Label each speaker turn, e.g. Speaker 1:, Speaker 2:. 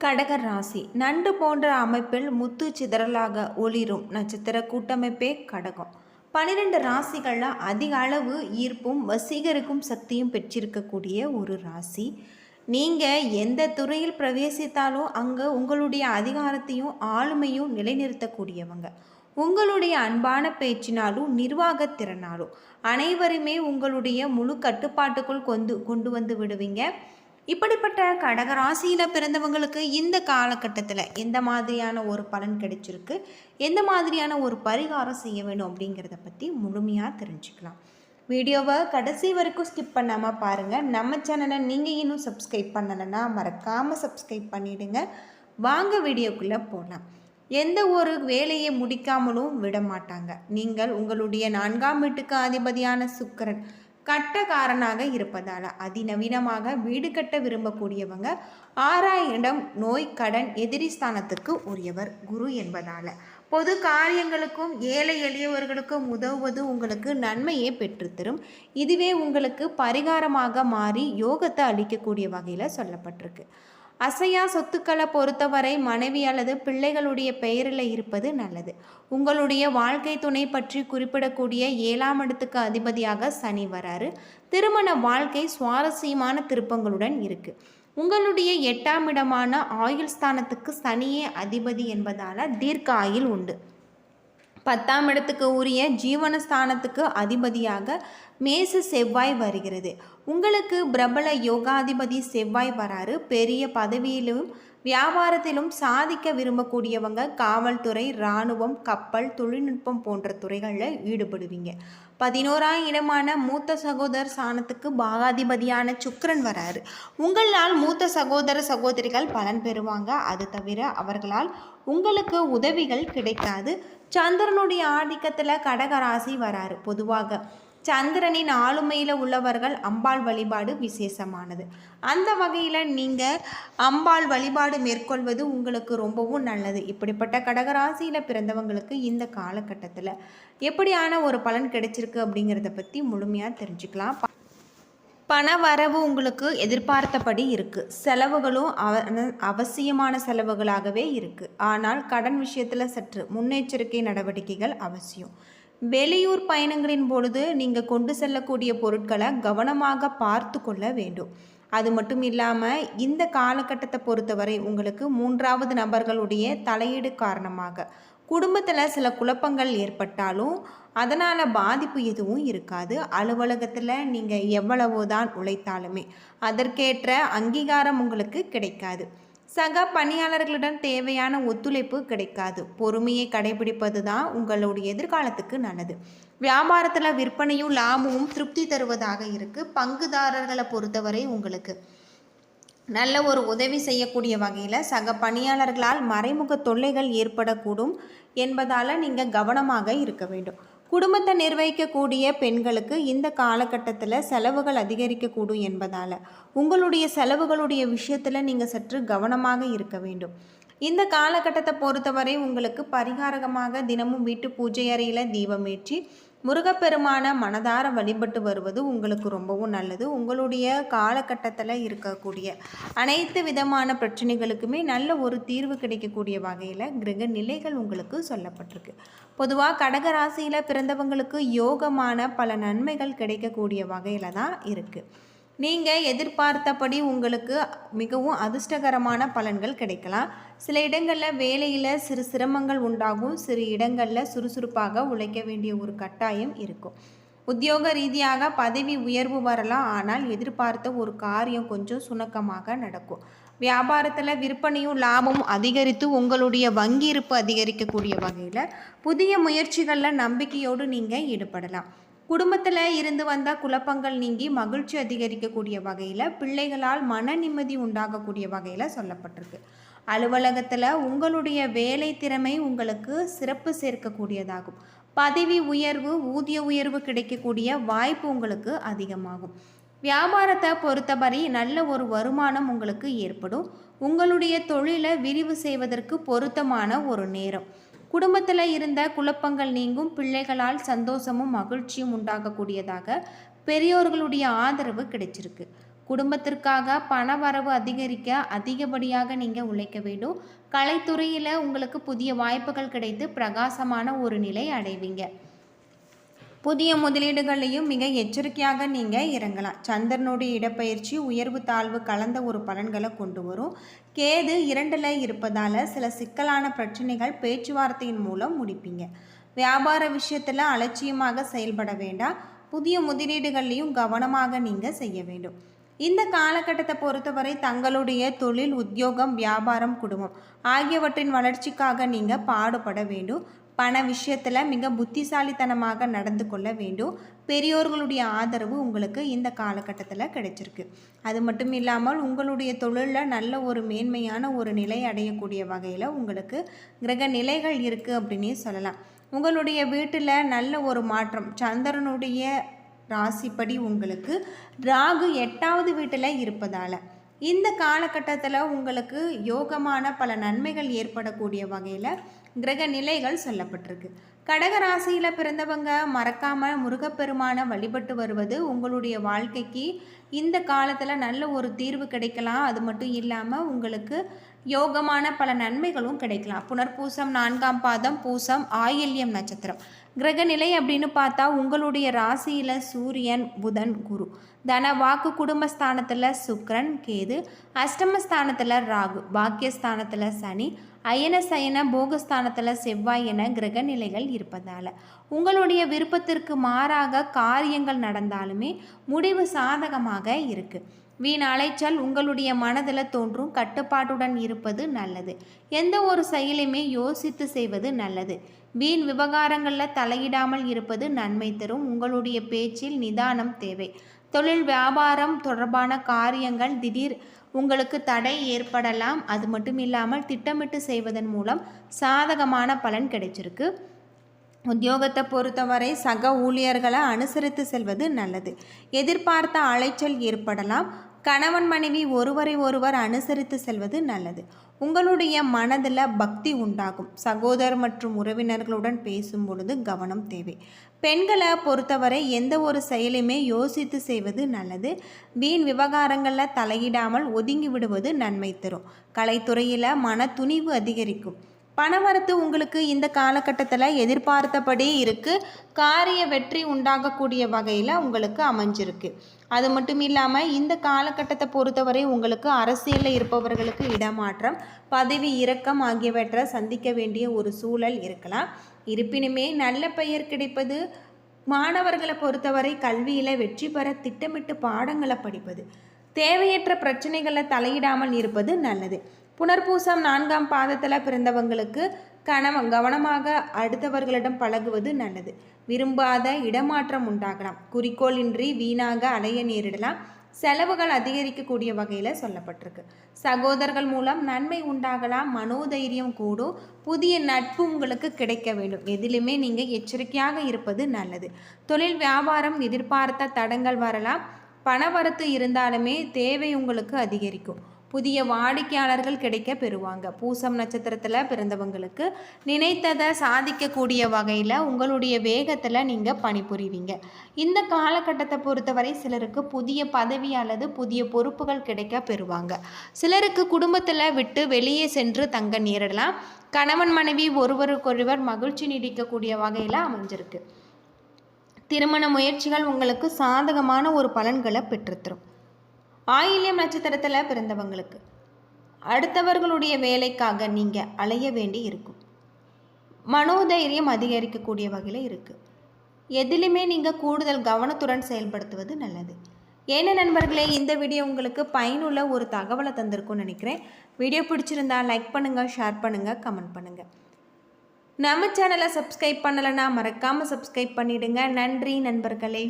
Speaker 1: கடக ராசி நண்டு போன்ற அமைப்பில் முத்து சிதறலாக ஒளிரும் நட்சத்திர கூட்டமைப்பே கடகம். 12 ராசிகளில் அதிக அளவு ஈர்ப்பும் வசீகரிக்கும் சக்தியும் பெற்றிருக்கக்கூடிய ஒரு ராசி. நீங்கள் எந்த துறையில் பிரவேசித்தாலும் அங்கே உங்களுடைய அதிகாரத்தையும் ஆளுமையும் நிலைநிறுத்தக்கூடியவங்க. உங்களுடைய அன்பான பேச்சினாலும் நிர்வாகத்திறனாலும் அனைவருமே உங்களுடைய முழு கட்டுப்பாட்டுக்குள் கொண்டு வந்து விடுவீங்க. இப்படிப்பட்ட கடகராசியில் பிறந்தவங்களுக்கு இந்த காலகட்டத்தில் எந்த மாதிரியான ஒரு பலன் கிடைச்சிருக்கு, எந்த மாதிரியான ஒரு பரிகாரம் செய்ய வேணும் அப்படிங்கிறத பற்றி முழுமையாக தெரிஞ்சுக்கலாம். வீடியோவை கடைசி வரைக்கும் ஸ்கிப் பண்ணாமல் பாருங்கள். நம்ம சேனலை நீங்கள் இன்னும் சப்ஸ்கிரைப் பண்ணலைன்னா மறக்காமல் சப்ஸ்கிரைப் பண்ணிவிடுங்க. வாங்க வீடியோக்குள்ளே போகலாம். எந்த ஒரு வேலையை முடிக்காமலும் விட மாட்டாங்க. நீங்கள் உங்களுடைய 4ஆம் வீட்டுக்கு அதிபதியான சுக்கிரன் கட்டக்காரனாக இருப்பதால் அதிநவீனமாக வீடு கட்ட விரும்பக்கூடியவங்க. 6ஆம் இடம் நோய் கடன் எதிரி ஸ்தானத்துக்கு உரியவர் குரு என்பதால் பொது காரியங்களுக்கும் ஏழை எளியவர்களுக்கும் உதவுவது உங்களுக்கு நன்மையை பெற்றுத்தரும். இதுவே உங்களுக்கு பரிகாரமாக மாறி யோகத்தை அளிக்கக்கூடிய வகையில் சொல்லப்பட்டிருக்கு. அசையா சொத்துக்களை பொறுத்தவரை மனைவி அல்லது பிள்ளைகளுடைய பெயரில் இருப்பது நல்லது. உங்களுடைய வாழ்க்கை துணை பற்றி குறிப்பிடக்கூடிய 7ஆம் இடத்துக்கு அதிபதியாக சனி வராரு. திருமண வாழ்க்கை சுவாரஸ்யமான திருப்பங்களுடன் இருக்கு. உங்களுடைய 8ஆம் இடமான ஆயுள் ஸ்தானத்துக்கு சனியே அதிபதி என்பதால் தீர்க்க ஆயுள் உண்டு. 10ஆம் இடத்துக்கு உரிய ஜீவனஸ்தானத்துக்கு அதிபதியாக மேச செவ்வாய் வருகிறது. உங்களுக்கு பிரபல யோகாதிபதி செவ்வாய் வராரு. பெரிய பதவியிலும் வியாபாரத்திலும் சாதிக்க விரும்பக்கூடியவங்க. காவல்துறை, இராணுவம், கப்பல், தொழில்நுட்பம் போன்ற துறைகளில் ஈடுபடுவீங்க. 11ஆம் இடமான மூத்த சகோதர ஸ்தானத்துக்கு பாகாதிபதியான சுக்கிரன் வராரு. உங்களால் மூத்த சகோதர சகோதரிகள் பலன் பெறுவாங்க. அது தவிர அவர்களால் உங்களுக்கு உதவிகள் கிடைக்காது. சந்திரனுடைய ஆதிக்கத்தில் கடகராசி வராரு. பொதுவாக சந்திரனின் ஆளுமையில் உள்ளவர்கள் அம்பாள் வழிபாடு விசேஷமானது. அந்த வகையில் நீங்கள் அம்பாள் வழிபாடு மேற்கொள்வது உங்களுக்கு ரொம்பவும் நல்லது. இப்படிப்பட்ட கடகராசியில் பிறந்தவங்களுக்கு இந்த காலகட்டத்தில் எப்படியான ஒரு பலன் கிடைச்சிருக்கு அப்படிங்கிறத பற்றி முழுமையாக தெரிஞ்சுக்கலாம். பண வரவு உங்களுக்கு எதிர்பார்த்தபடி இருக்குது. செலவுகளும் அவசியமான செலவுகளாகவே இருக்குது. ஆனால் கடன் விஷயத்தில் சற்று முன்னெச்சரிக்கை நடவடிக்கைகள் அவசியம். வெளியூர் பயணங்களின் பொழுது நீங்கள் கொண்டு செல்லக்கூடிய பொருட்களை கவனமாக பார்த்து கொள்ள வேண்டும். அது மட்டும் இல்லாமல் இந்த காலகட்டத்தை பொறுத்தவரை உங்களுக்கு 3வது நபர்களுடைய தலையீடு காரணமாக குடும்பத்தில் சில குழப்பங்கள் ஏற்பட்டாலும் அதனால் பாதிப்பு எதுவும் இருக்காது. அலுவலகத்தில் நீங்கள் எவ்வளவுதான் உழைத்தாலுமே அதற்கேற்ற அங்கீகாரம் உங்களுக்கு கிடைக்காது. சக பணியாளர்களிடம் தேவையான ஒத்துழைப்பு கிடைக்காது. பொறுமையை கடைபிடிப்பது தான் உங்களுடைய எதிர்காலத்துக்கு நல்லது. வியாபாரத்தில் விற்பனையும் லாபமும் திருப்தி தருவதாக இருக்குது. பங்குதாரர்களை பொறுத்தவரை உங்களுக்கு நல்ல ஒரு உதவி செய்யக்கூடிய வகையில் சக பணியாளர்களால் மறைமுக தொல்லைகள் ஏற்படக்கூடும் என்பதால் நீங்கள் கவனமாக இருக்க வேண்டும். குடும்பத்தை நிர்வகிக்கக்கூடிய பெண்களுக்கு இந்த காலகட்டத்தில் செலவுகள் அதிகரிக்கக்கூடும் என்பதால் உங்களுடைய செலவுகளுடைய விஷயத்தில் நீங்கள் சற்று கவனமாக இருக்க வேண்டும். இந்த காலகட்டத்தை பொறுத்தவரை உங்களுக்கு பரிகாரமாக தினமும் வீட்டு பூஜை அறையில் தீபமேற்றி முருகப்பெருமான மனதார வழிபட்டு வருவது உங்களுக்கு ரொம்பவும் நல்லது. உங்களுடைய காலகட்டத்தில் இருக்கக்கூடிய அனைத்து விதமான பிரச்சனைகளுக்குமே நல்ல ஒரு தீர்வு கிடைக்கக்கூடிய வகையில் கிரக நிலைகள் உங்களுக்கு சொல்லப்பட்டிருக்கு. பொதுவாக கடகராசியில் பிறந்தவங்களுக்கு யோகமான பல நன்மைகள் கிடைக்கக்கூடிய வகையில் தான் இருக்குது. நீங்கள் எதிர்பார்த்தபடி உங்களுக்கு மிகவும் அதிர்ஷ்டகரமான பலன்கள் கிடைக்கலாம். சில இடங்களில் வேலையில் சிறு சிரமங்கள் உண்டாகும். சிறு இடங்களில் சுறுசுறுப்பாக உழைக்க வேண்டிய ஒரு கட்டாயம் இருக்கும். உத்தியோக ரீதியாக பதவி உயர்வு வரலாம். ஆனால் எதிர்பார்த்த ஒரு காரியம் கொஞ்சம் சுணக்கமாக நடக்கும். வியாபாரத்தில் விற்பனையும் லாபமும் அதிகரித்து உங்களுடைய வங்கி இருப்பு அதிகரிக்கக்கூடிய வகையில் புதிய முயற்சிகளில் நம்பிக்கையோடு நீங்கள் ஈடுபடலாம். குடும்பத்தில் இருந்து வந்த குழப்பங்கள் நீங்கி மகிழ்ச்சி அதிகரிக்கக்கூடிய வகையில் பிள்ளைகளால் மன நிம்மதி உண்டாகக்கூடிய வகையில் சொல்லப்பட்டிருக்கு. அலுவலகத்தில் உங்களுடைய வேலை திறமை உங்களுக்கு சிறப்பு சேர்க்கக்கூடியதாகும். பதவி உயர்வு, ஊதிய உயர்வு கிடைக்கக்கூடிய வாய்ப்பு உங்களுக்கு அதிகமாகும். வியாபாரத்தை பொறுத்தவரை நல்ல ஒரு வருமானம் உங்களுக்கு ஏற்படும். உங்களுடைய தொழிலை விரிவு செய்வதற்கு பொருத்தமான ஒரு நேரம். குடும்பத்தில் இருந்த குழப்பங்கள் நீங்கும். பிள்ளைகளால் சந்தோஷமும் மகிழ்ச்சியும் உண்டாகக்கூடியதாக பெரியோர்களுடைய ஆதரவு கிடைச்சிருக்கு. குடும்பத்திற்காக பண வரவு அதிகரிக்க அதிகப்படியாக நீங்கள் உழைக்க வேண்டும். கலைத்துறையில் உங்களுக்கு புதிய வாய்ப்புகள் கிடைத்து பிரகாசமான ஒரு நிலை அடைவீங்க. புதிய முதலீடுகளையும் மிக எச்சரிக்கையாக நீங்கள் இறங்கலாம். சந்திரனுடைய இடப்பெயர்ச்சி உயர்வு தாழ்வு கலந்த ஒரு பலன்களை கொண்டு வரும். கேது 2ல் இருப்பதால் சில சிக்கலான பிரச்சனைகள் பேச்சுவார்த்தையின் மூலம் முடிப்பீங்க. வியாபார விஷயத்தில் அலட்சியமாக செயல்பட வேண்டாம். புதிய முதலீடுகளையும் கவனமாக நீங்கள் செய்ய வேண்டும். இந்த காலகட்டத்தை பொறுத்தவரை தங்களுடைய தொழில், உத்தியோகம், வியாபாரம், குடும்பம் ஆகியவற்றின் வளர்ச்சிக்காக நீங்கள் பாடுபட வேண்டும். பண விஷயத்தில் மிக புத்திசாலித்தனமாக நடந்து கொள்ள வேண்டும். பெரியோர்களுடைய ஆதரவு உங்களுக்கு இந்த காலகட்டத்தில் கிடைச்சிருக்கு. அது மட்டும் இல்லாமல் உங்களுடைய தொழிலில் நல்ல ஒரு மேன்மையான ஒரு நிலை அடையக்கூடிய வகையில் உங்களுக்கு கிரக நிலைகள் இருக்குது அப்படின்னே சொல்லலாம். உங்களுடைய வீட்டில் நல்ல ஒரு மாற்றம். சந்திரனுடைய ராசிப்படி உங்களுக்கு ராகு 8வது வீட்டில் இருப்பதால் இந்த காலகட்டத்தில் உங்களுக்கு யோகமான பல நன்மைகள் ஏற்படக்கூடிய வகையில் கிரக நிலைகள் சொல்லப்பட்டிருக்கு. கடக ராசியில் பிறந்தவங்க மறக்காமல் முருகப்பெருமானை வழிபட்டு வருவது உங்களுடைய வாழ்க்கைக்கு இந்த காலத்தில் நல்ல ஒரு தீர்வு கிடைக்கலாம். அது மட்டும் இல்லாமல் உங்களுக்கு யோகமான பல நன்மைகளும் கிடைக்கலாம். புனர்பூசம் 4ஆம் பாதம், பூசம், ஆயில்யம் நட்சத்திரம். கிரகநிலை அப்படின்னு பார்த்தா உங்களுடைய ராசியில் சூரியன், புதன், குரு, தன வாக்கு குடும்பஸ்தானத்தில் சுக்கிரன், கேது, அஷ்டமஸ்தானத்தில் ராகு, பாக்கியஸ்தானத்தில் சனி, அயன சயன போகஸ்தானத்தில் செவ்வாய் என கிரக நிலைகள் இருப்பதால் உங்களுடைய விருப்பத்திற்கு மாறாக காரியங்கள் நடந்தாலுமே முடிவு சாதகமாக இருக்குது. வீண் அலைச்சல் உங்களுடைய மனதில் தோன்றும். கட்டுப்பாட்டுடன் இருப்பது நல்லது. எந்த ஒரு செயலையுமே யோசித்து செய்வது நல்லது. வீண் விவகாரங்களில் தலையிடாமல் இருப்பது நன்மை தரும். உங்களுடைய பேச்சில் நிதானம் தேவை. தொழில் வியாபாரம் தொடர்பான காரியங்கள் திடீர் உங்களுக்கு தடை ஏற்படலாம். அது மட்டும் இல்லாமல் திட்டமிட்டு செய்வதன் மூலம் சாதகமான பலன் கிடைச்சிருக்கு. உத்தியோகத்தை பொறுத்தவரை சக ஊழியர்களை அனுசரித்து செல்வது நல்லது. எதிர்பார்த்த அலைச்சல் ஏற்படலாம். கணவன் மனைவி ஒருவரை ஒருவர் அனுசரித்து செல்வது நல்லது. உங்களுடைய மனதில் பக்தி உண்டாகும். சகோதரர் மற்றும் உறவினர்களுடன் பேசும் பொழுது கவனம் தேவை. பெண்களை பொறுத்தவரை எந்த ஒரு செயலையுமே யோசித்து செய்வது நல்லது. வீண் விவகாரங்களில் தலையிடாமல் ஒதுங்கி விடுவது நன்மை தரும். கலைத்துறையில் மன துணிவு அதிகரிக்கும். பணவரத்து உங்களுக்கு இந்த காலகட்டத்தில் எதிர்பார்த்தபடி இருக்குது. காரிய வெற்றி உண்டாகக்கூடிய வகையில் உங்களுக்கு அமைஞ்சிருக்கு. அது மட்டும் இல்லாமல் இந்த காலகட்டத்தை பொறுத்தவரை உங்களுக்கு அரசியலில் இருப்பவர்களுக்கு இடமாற்றம், பதவி இறக்கம் ஆகியவற்றை சந்திக்க வேண்டிய ஒரு சூழல் இருக்கலாம். இருப்பினுமே நல்ல பெயர் கிடைப்பது. மாணவர்களை பொறுத்தவரை கல்வியில் வெற்றி பெற திட்டமிட்டு பாடங்களை படிப்பது. தேவையற்ற பிரச்சனைகளை தலையிடாமல் இருப்பது நல்லது. புனர்பூசம் 4ஆம் பாதத்தில் பிறந்தவங்களுக்கு கவனமாக அடுத்தவர்களிடம் பழகுவது நல்லது. விரும்பாத இடமாற்றம் உண்டாகலாம். குறிக்கோளின்றி வீணாக அலைய நேரிடலாம். செலவுகள் அதிகரிக்கக்கூடிய வகையில் சொல்லப்பட்டிருக்கு. சகோதரர்கள் மூலம் நன்மை உண்டாகலாம். மனோதைரியம் கூடும். புதிய நட்பு உங்களுக்கு கிடைக்க வேண்டும். எதிலுமே நீங்கள் எச்சரிக்கையாக இருப்பது நல்லது. தொழில் வியாபாரம் எதிர்பார்த்த தடங்கள் வரலாம். பணவரத்து இருந்தாலுமே தேவை உங்களுக்கு அதிகரிக்கும். புதிய வாடிக்கையாளர்கள் கிடைக்க பெறுவாங்க. பூசம் நட்சத்திரத்தில் பிறந்தவங்களுக்கு நினைத்ததை சாதிக்கக்கூடிய வகையில் உங்களுடைய வேகத்தில் நீங்கள் பணிபுரிவீங்க. இந்த காலகட்டத்தை பொறுத்தவரை சிலருக்கு புதிய பதவி அல்லது புதிய பொறுப்புகள் கிடைக்க பெறுவாங்க. சிலருக்கு குடும்பத்தில் விட்டு வெளியே சென்று தங்க நேரிடலாம். கணவன் மனைவி ஒருவருக்கொருவர் மகிழ்ச்சி நீடிக்கக்கூடிய வகையில் அமைஞ்சிருக்கு. திருமண முயற்சிகள் உங்களுக்கு சாதகமான ஒரு பலன்களை பெற்றுத்தரும். ஆயில்யம் நட்சத்திரத்தில் பிறந்தவங்களுக்கு அடுத்தவர்களுடைய வேலைக்காக நீங்கள் அலைய வேண்டி இருக்கும். மனோதைரியம் அதிகரிக்கக்கூடிய வகையில் இருக்குது. எதிலுமே நீங்கள் கூடுதல் கவனத்துடன் செயல்படுத்துவது நல்லது. ஏன்னா நண்பர்களே, இந்த வீடியோ உங்களுக்கு பயனுள்ள ஒரு தகவலை தந்திருக்கும்னு நினைக்கிறேன். வீடியோ பிடிச்சிருந்தா லைக் பண்ணுங்கள், ஷேர் பண்ணுங்கள், கமெண்ட் பண்ணுங்கள். நம்ம சேனலை சப்ஸ்கிரைப் பண்ணலைன்னா மறக்காமல் சப்ஸ்கிரைப் பண்ணிவிடுங்க. நன்றி நண்பர்களே.